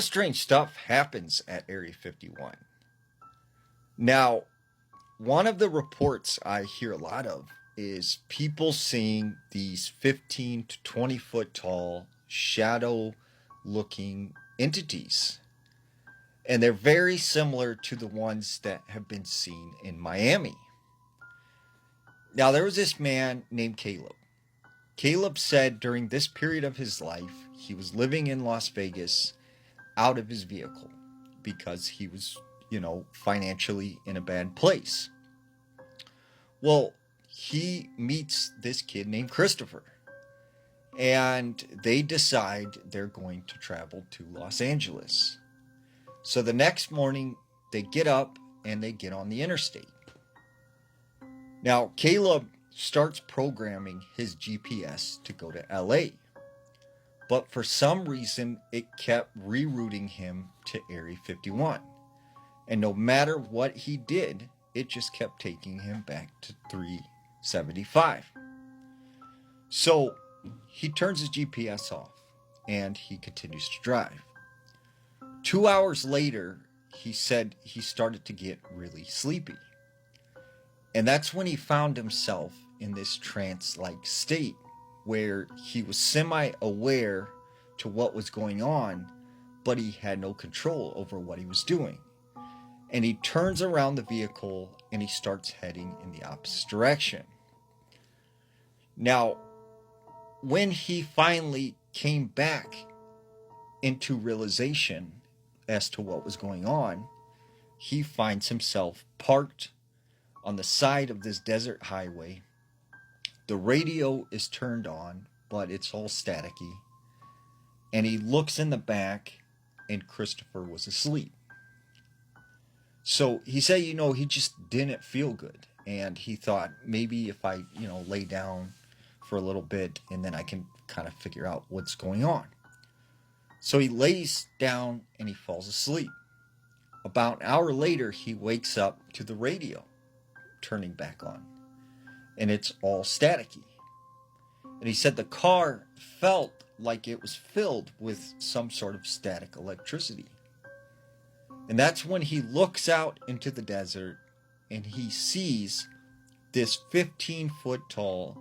Strange stuff happens at Area 51. Now, one of the reports I hear a lot of is people seeing these 15 to 20 foot tall shadow looking entities. And they're very similar to the ones that have been seen in Miami. Now, there was this man named Caleb. Caleb said during this period of his life, he was living in Las Vegas out of his vehicle because he was, financially in a bad place. Well, he meets this kid named Christopher, and they decide they're going to travel to Los Angeles. So the next morning, they get up and they get on the interstate. Now, Caleb starts programming his GPS to go to LA, but for some reason, it kept rerouting him to Area 51. And no matter what he did, it just kept taking him back to 375. So he turns his GPS off and he continues to drive. 2 hours later, he said he started to get really sleepy. And that's when he found himself in this trance-like state where he was semi-aware to what was going on, but he had no control over what he was doing. And he turns around the vehicle and he starts heading in the opposite direction. Now, when he finally came back into realization as to what was going on, he finds himself parked on the side of this desert highway. The radio is turned on, but it's all staticky. And he looks in the back, and Christopher was asleep. So he said, he just didn't feel good. And he thought, maybe if I, lay down for a little bit, and then I can kind of figure out what's going on. So he lays down and he falls asleep. About an hour later, he wakes up to the radio turning back on. And it's all staticky. And he said the car felt like it was filled with some sort of static electricity. And that's when he looks out into the desert and he sees this 15-foot tall,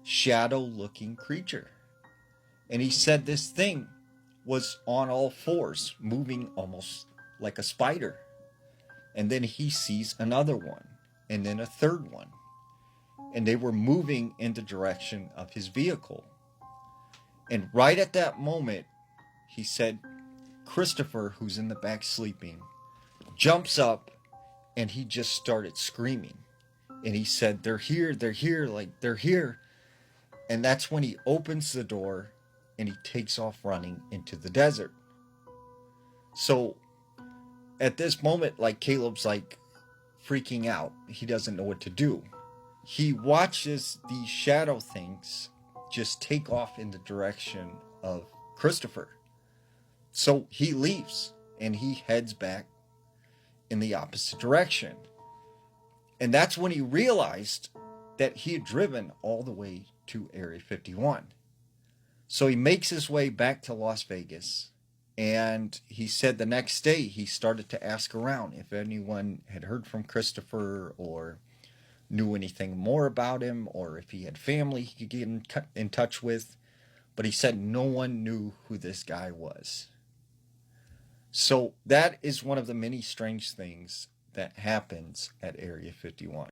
shadow-looking creature. And he said this thing was on all fours, moving almost like a spider. And then he sees another one, and then a third one. And they were moving in the direction of his vehicle. And right at that moment, he said, Christopher, who's in the back sleeping, jumps up and he just started screaming. And he said, they're here, like they're here. And that's when he opens the door and he takes off running into the desert. So at this moment, Caleb's freaking out. He doesn't know what to do. He watches these shadow things just take off in the direction of Christopher. So he leaves and he heads back in the opposite direction. And that's when he realized that he had driven all the way to Area 51. So he makes his way back to Las Vegas. And he said the next day he started to ask around if anyone had heard from Christopher or knew anything more about him, or if he had family he could get in touch with. But he said no one knew who this guy was. So that is one of the many strange things that happens at Area 51.